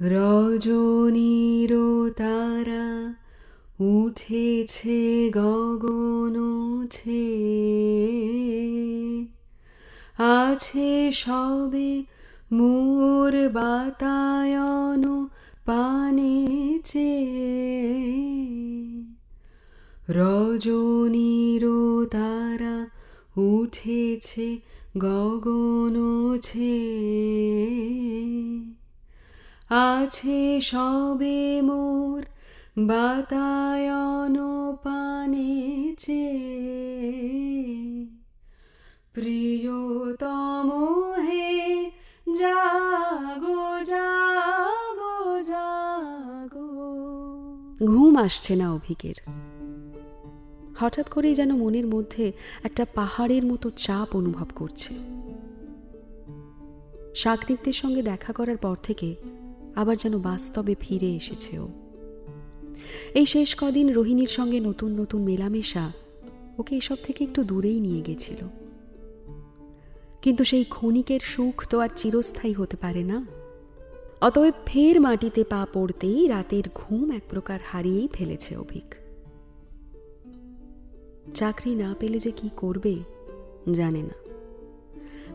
রজনীর তারা উঠেছে গগন ছে, আছে সবে মোর বাতায়ন পানে চে। রজনীর তারা উঠেছে গগন ছে, আছে সবে মোর বাতায়ন পানে চে। প্রিয়তম হে জাগো জাগো জাগো। ঘুম আসছে না অভিকের। হঠাৎ করেই যেন মনের মধ্যে একটা পাহাড়ের মতো চাপ অনুভব করছে। শাকনিকদের সঙ্গে দেখা করার পর থেকে আবার যেন বাস্তবে ফিরে এসেছে ও। এই শেষ কদিন রোহিণীর সঙ্গে নতুন নতুন মেলামেশা ওকে এসব থেকে একটু দূরেই নিয়ে গেছিল। কিন্তু সেই ক্ষণিকের সুখ তো আর চিরস্থায়ী হতে পারে না। অতএব ফের মাটিতে পা পড়তেই রাতের ঘুম এক প্রকার হারিয়েই ফেলেছে অভিক। চাকরি না পেলে যে কি করবে জানে না।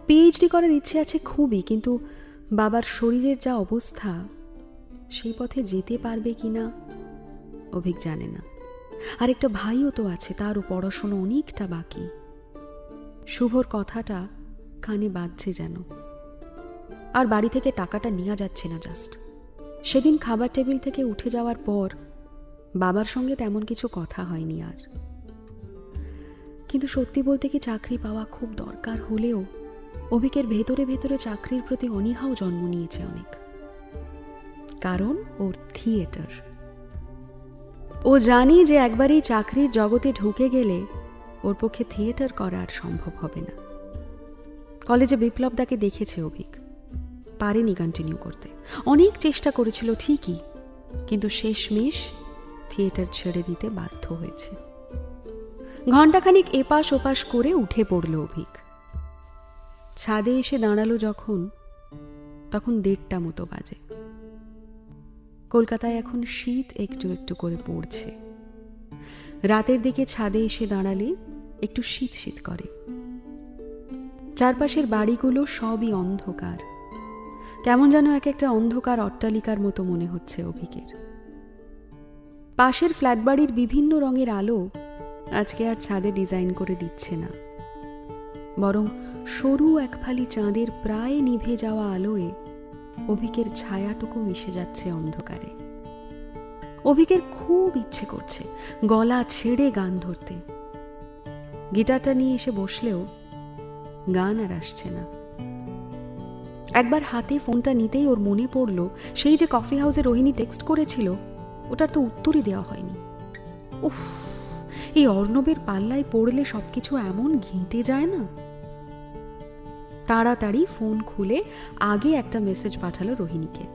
পিএইচডি করার ইচ্ছে আছে খুবই, কিন্তু বাবার শরীরের যা অবস্থা সেই পথে যেতে পারবে কিনা অভিক জানে না। আর একটা ভাইও তো আছে, তারও পড়াশোনা অনেকটা বাকি। শুভর কথাটা কানে বাজছে যেন। আর বাড়ি থেকে টাকাটা নেওয়া যাচ্ছে না। জাস্ট সেদিন খাবার টেবিল থেকে উঠে যাওয়ার পর বাবার সঙ্গে তেমন কিছু কথা হয়নি আর। কিন্তু সত্যি বলতে কি চাকরি পাওয়া খুব দরকার হলেও অভিকের ভেতরে ভেতরে চাকরির প্রতি অনীহাও জন্ম নিয়েছে অনেক। কারণ ওর থিয়েটার। ও জানি যে একবারই চাকরির জগতে ঢুকে গেলে ওর পক্ষে থিয়েটার করা আর সম্ভব হবে না। কলেজে বিপ্লবদাকে দেখেছে অভিক, পারেনি কন্টিনিউ করতে। অনেক চেষ্টা করেছিল ঠিকই, কিন্তু শেষমেশ থিয়েটার ছেড়ে দিতে বাধ্য হয়েছে। ঘণ্টাখানিক এপাশ ওপাশ করে উঠে পড়ল অভিক। ছাদে এসে দাঁড়ালো যখন, তখন 1:30 মতো বাজে। কলকাতায় এখন শীত একটু একটু করে পড়ছে। রাতের দিকে ছাদে এসে দাঁড়ালে একটু শীত শীত করে। চারপাশের বাড়িগুলো সবই অন্ধকার। কেমন যেন এক একটা অন্ধকার অট্টালিকার মতো মনে হচ্ছে অভিকের। পাশের ফ্ল্যাট বাড়ির বিভিন্ন রঙের আলো আজকে আর ছাদে ডিজাইন করে দিচ্ছে না, বরং সরু এক ফালি চাঁদের প্রায় নিভে যাওয়া আলোয় অভিকের ছায়াটুকু মিশে যাচ্ছে অন্ধকারে। অভিকের খুব ইচ্ছে করছে গলা ছেড়ে গান ধরতে। গিটারটা নিয়ে এসে বসলেও গান আর আসছে না। একবার হাতে ফোনটা নিতেই ওর মনে পড়ল সেই যে কফি হাউসে রোহিণী টেক্সট করেছিল, ওটার তো উত্তরই দেওয়া হয়নি। উফ, এই অর্ণবের পাল্লায় পড়লে সবকিছু এমন ঘেঁটে যায় না। তাড়াতাড়ি ফোন খুলে আগে একটা মেসেজ পাঠালো রোহিণীকে।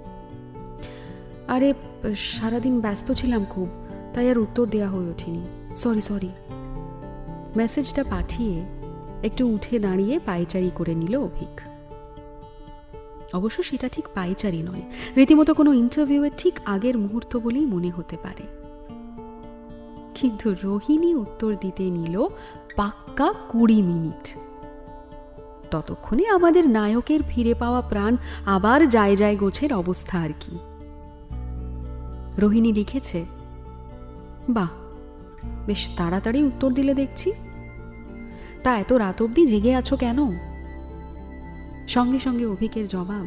আরে সারাদিন ব্যস্ত ছিলাম খুব, তাই আর উত্তর দেওয়া হয়ে ওঠেনি, সরি। মেসেজটা পাঠিয়ে একটু উঠে দাঁড়িয়ে পায়চারি করে নিল অভিক। অবশ্য সেটা ঠিক পায়চারি নয়, রীতিমতো কোনো ইন্টারভিউয়ের ঠিক আগের মুহূর্ত বলেই মনে হতে পারে। কিন্তু রোহিণী উত্তর দিতে নিল পাক্কা 20 মিনিট। ততক্ষণে আমাদের নায়কের ফিরে পাওয়া প্রাণ আবার যায় যায় গোছের অবস্থা আর কি। রোহিণী লিখেছে, বাহ, বেশ তাড়াতাড়ি উত্তর দিলে দেখছি। তা এত রাত অবধি জেগে আছো কেন? সঙ্গে সঙ্গে অভিকের জবাব,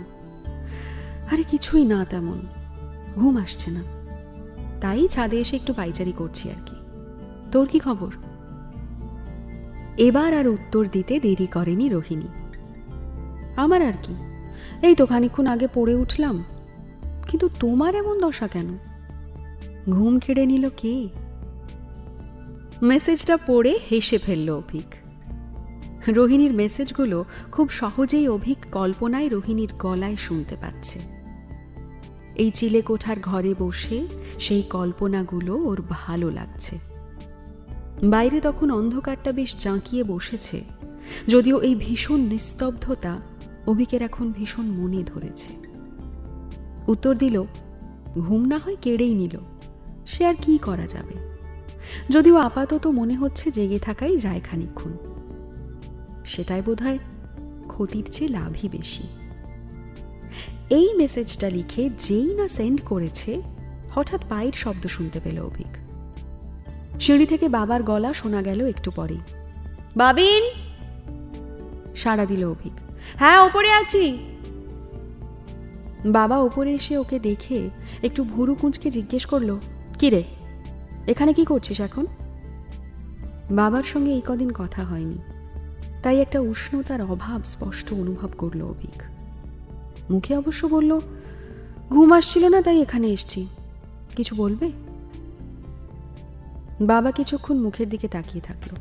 আরে কিছুই না, তেমন ঘুম আসছে না, তাই ছাদে এসে একটু পাইচারি করছি আর কি। তোর কি খবর? এবার আর উত্তর দিতে দেরি করেনি রোহিণী। আমার আর কি, এই তো খানিকক্ষণ আগে পড়ে উঠলাম। কিন্তু তোমার এমন দশা কেন? ঘুম কেড়ে নিল কে? মেসেজটা পড়ে হেসে ফেলল অভিক। রোহিণীর মেসেজগুলো খুব সহজেই অভিক কল্পনায় রোহিণীর গলায় শুনতে পাচ্ছে। এই চিলে কোঠার ঘরে বসে সেই কল্পনাগুলো ওর ভালো লাগছে। বাইরে তখন অন্ধকারটা বেশ জাঁকিয়ে বসেছে, যদিও এই ভীষণ নিস্তব্ধতা অভিকের এখন ভীষণ মনে ধরেছে। উত্তর দিল, ঘুম না হয় কেড়েই নিল, সে আর কি করা যাবে, যদিও আপাতত মনে হচ্ছে জেগে থাকাই যায় খানিকক্ষণ। সেটাই বোধহয় ক্ষতির চেয়ে লাভই বেশি। এই মেসেজটা লিখে যেই না সেন্ড করেছে, হঠাৎ পায়ের শব্দ শুনতে পেল অভিক। সিঁড়ি থেকে বাবার গলা শোনা গেল একটু পরেই। বাবিন! সাড়া দিল অভিক। হ্যাঁ, ওপরে আছি। বাবা ওপরে এসে ওকে দেখে একটু ভুরু কুঁচকে জিজ্ঞেস করলো, কি রে, এখানে কি করছিস এখন? বাবার সঙ্গে এই কদিন কথা হয়নি, তাই একটা উষ্ণতার অভাব স্পষ্ট অনুভব করলো অভিক। মুখে অবশ্য বলল, ঘুম আসছিল না তাই এখানে এসছি। কিছু বলবে? বাবা কিছুক্ষণ মুখের দিকে তাকিয়ে থাকলো।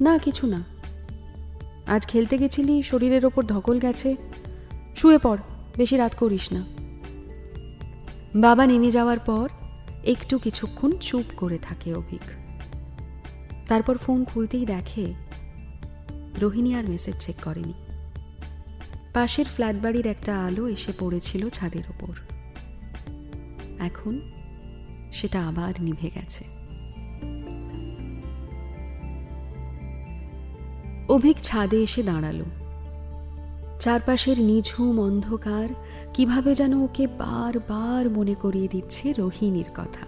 না, কিছু না। আজ খেলতে গেছিলি, শরীরের ওপর ধকল গেছে, শুয়ে পড়, বেশি রাত করিস না। বাবা নেমে যাওয়ার পর একটু কিছুক্ষণ চুপ করে থাকে অভিক। তারপর ফোন খুলতেই দেখে রোহিণী আর মেসেজ চেক করেনি। পাশের ফ্ল্যাট বাড়ির একটা আলো এসে পড়েছিল ছাদের ওপর। এখন সেটা আবার নিভে গেছে। অভিক ছাদে এসে দাঁড়ালো। চারপাশের নিঝুম অন্ধকার কিভাবে যেন ওকে বারবার মনে করিয়ে দিচ্ছে রোহিণীর কথা।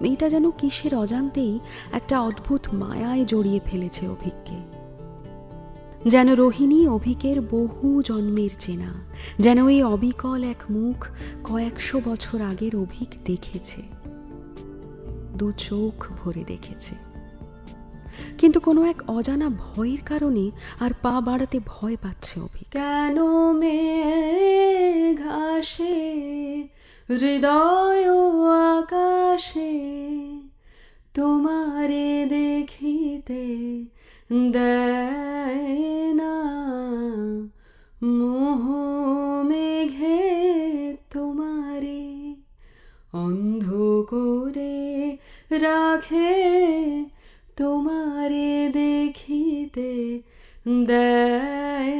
মেয়েটা যেন কিসের অজান্তেই একটা অদ্ভুত মায়ায় জড়িয়ে ফেলেছে অভিককে। যেন রোহিণী অভিকের বহু জন্মের চেনা, যেন এই অবিকল এক মুখ কয়েকশো বছর আগের অভিক দেখেছে, দু চোখ ভরে দেখেছে। কিন্তু কোনো এক অজানা ভয়ের কারণে আর পা বাড়াতে ভয় পাচ্ছে অভিক। কেন মেঘ আসে হৃদয় আকাশে, তোমারে দেখিতে দেয় না, মোহ মেঘে তোমারে অন্ধ করে রাখে, তোমারে দেখিতে দেয়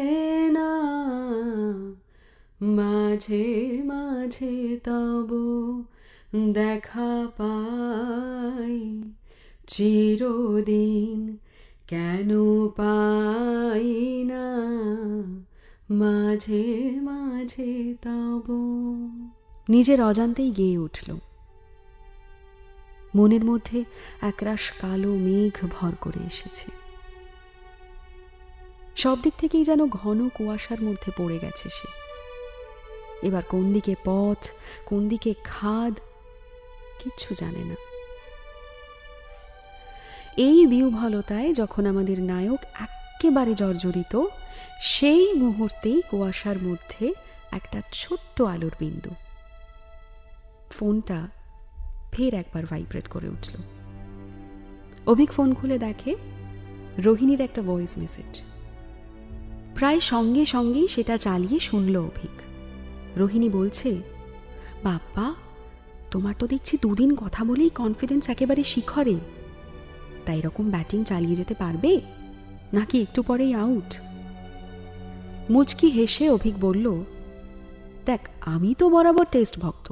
না, মাঝে মাঝে তব দেখা পাই, চিরদিন কেন পাই না, মাঝে মাঝে তব। নিজের অজান্তেই গেয়ে উঠল। মনের মধ্যে একরাশ কালো মেঘ ভর করে এসেছে। সব দিক থেকেই যেন ঘন কুয়াশার মধ্যে পড়ে গেছে সে। এবার কোন দিকে পথ, কোন দিকে খাদ, কিচ্ছু জানে না। এই বিহ্বলতায় যখন আমাদের নায়ক একেবারে জর্জরিত, সেই মুহূর্তেই কুয়াশার মধ্যে একটা ছোট্ট আলোর বিন্দু। ফোনটা ফের একবার ভাইব্রেট করে উঠল। অভিক ফোন খুলে দেখে রোহিণীর একটা ভয়েস মেসেজ। প্রায় সঙ্গে সঙ্গেই সেটা চালিয়ে শুনল অভিক। রোহিণী বলছে, বাপ্পা, তোমার তো দেখছি দুদিন কথা বলেই কনফিডেন্স একেবারে শিখরে, তাই এরকম ব্যাটিং চালিয়ে যেতে পারবে নাকি একটু পরেই আউট? মুচকি হেসে অভিক বলল, দেখ, আমি তো বরাবর টেস্ট ভক্ত,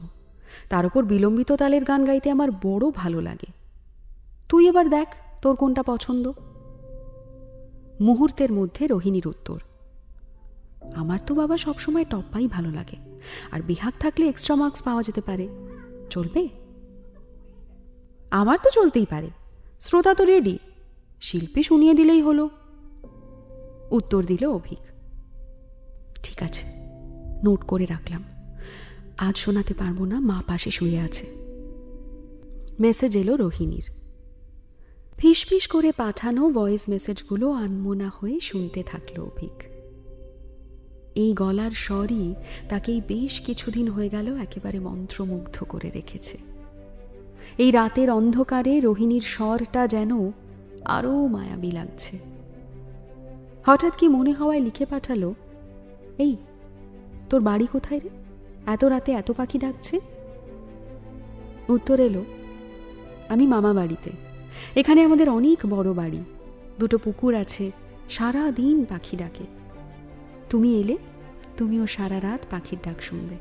তার উপর বিলম্বিত তালের গান গাইতে আমার বড় ভালো লাগে। তুই এবার দেখ তোর কোনটা পছন্দ। মুহূর্তের মধ্যে রোহিণীর উত্তর, আমার তো বাবা সবসময় টপ্পাই ভালো লাগে, আর বিহাগ থাকলে এক্সট্রা মার্কস পাওয়া যেতে পারে, চলবে? আমার তো চলতেই পারে, শ্রোতা তো রেডি, শিল্পী শুনিয়ে দিলেই হলো, উত্তর দিল অভিক। ঠিক আছে, নোট করে রাখলাম, আজ শোনাতে পারবো না, মা পাশে শুয়ে আছে। মেসেজ এলো রোহিণীর। ফিসফিস করে পাঠানো ভয়েস মেসেজগুলো আনমনা হয়ে শুনতে থাকলো অভিক। এই গলার স্বরই তাকেই বেশ কিছুদিন হয়ে গেল একেবারে মন্ত্রমুগ্ধ করে রেখেছে। এই রাতের অন্ধকারে রোহিণীর স্বরটা যেন আরও মায়াবী লাগছে। হঠাৎ কি মনে হওয়ায় লিখে পাঠালো, এই, তোর বাড়ি কোথায় রে? এত রাতে এত পাখি ডাকছে। উত্তর এলো, আমি মামা বাড়িতে, এখানে আমাদের অনেক বড় বাড়ি, দুটো পুকুর আছে, সারা দিন পাখি ডাকে। তুমি এলে তুমিও সারা রাত পাখির ডাক শুনবে।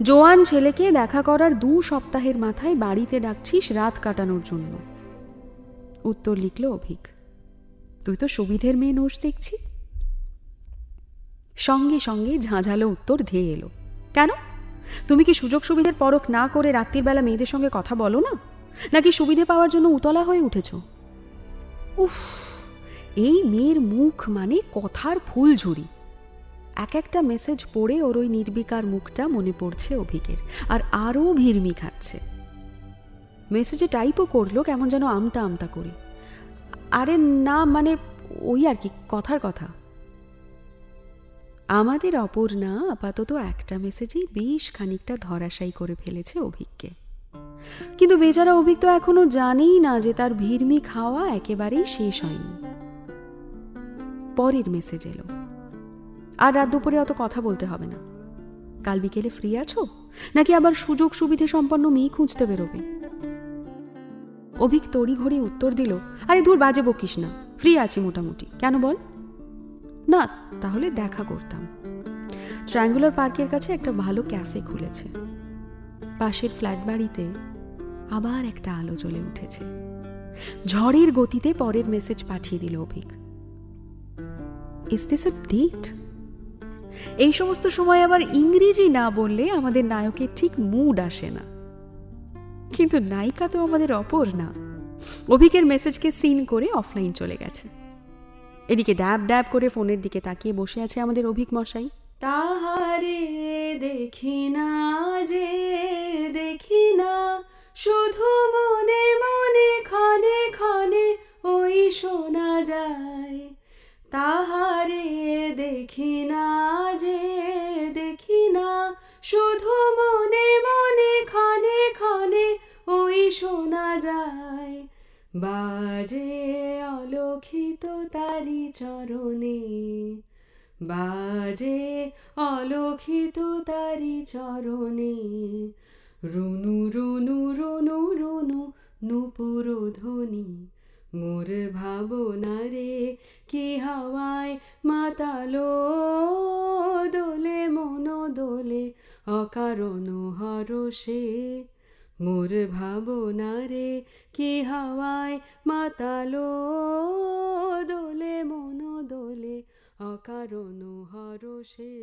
জোয়ান ছেলেকে দেখা করার 2 সপ্তাহের মাথায় বাড়িতে ডাকছিস রাত কাটানোর জন্য। উত্তর লিখল অভিক, তুই তো সুবিধের মেয়ে নোস দেখছি। সঙ্গে সঙ্গে ঝাঁঝালো উত্তর ধেয়ে এলো, কেন? তুমি কি সুযোগ সুবিধের পরখ না করে রাত্রির বেলা মেয়েদের সঙ্গে কথা বলো না, নাকি সুবিধে পাওয়ার জন্য উতলা হয়ে উঠেছ? উফ, এই মেয়ের মুখ মানে কথার ফুলঝুরি। এক একটা মেসেজ পড়ে ওর ওই নির্বিকার মুখটা মনে পড়ছে অভিকের, আর আরও ভিড়মি খাচ্ছে। মেসেজে টাইপও করলো কেমন যেন আমতা আমতা করে। আরে না, মানে ওই আর কি, কথার কথা। আমাদের অপর্ণা আপাতত একটা মেসেজেই বেশ খানিকটা ধরাশায়ী করে ফেলেছে অভিককে। কিন্তু বেচারা অভিক তো এখনো জানেই না যে তার ভিড়মি খাওয়া একেবারেই শেষ হয়নি। পরের মেসেজ এলো, আর রাত দুপুরে অত কথা বলতে হবে না। কাল বিকেলে ফ্রি আছো, নাকি আবার সুযোগ সুবিধে সম্পন্ন মেয়ে খুঁজতে বেরোবে? অভিক তড়িঘড়ি উত্তর দিল, আরে দূর, বাজে বকিস না, ফ্রি আছি মোটামুটি। কেন বল? না, তাহলে দেখা করতাম। ট্রায়াঙ্গুলার পার্কের কাছে একটা ভালো ক্যাফে খুলেছে। পাশের ফ্ল্যাট বাড়িতে আবার একটা আলো জ্বলে উঠেছে। ঝড়ের গতিতে পরের মেসেজ পাঠিয়ে দিল Abhik, is this a date? এই সমস্ত সময় আবার ইংরেজি না বললে আমাদের নায়কের ঠিক মুড আসে না। কিন্তু নায়িকা তো আমাদের অপর্ণা। অভিকের মেসেজকে সিন করে অফলাইন চলে গেছে। এদিকে ড্যাব ড্যাব করে ফোনের দিকে তাকিয়ে বসে আছে আমাদের অভিক মশাই। তাহারে দেখি না যে দেখি না, শুধু মনে মনে ক্ষণে ক্ষণে ওই শোনা যায়। তাহারে দেখি না যে দেখি না, শুধু মনে মনে ক্ষণে ক্ষণে ওই শোনা যায়। বাজে অলক্ষিত তারি চরণে, বাজে অলক্ষিত তারি চরণে, রুনু রুনু রুনু রুনু নূপুর ধ্বনি, মোর ভাবনারে কি হাওয়ায় মাতালো, দোলে মন দোলে অকারণ হরষে, মোর ভাবনারে কি হাওয়ায় মাতালো, দোলে মন দোলে অকারণ হরষে।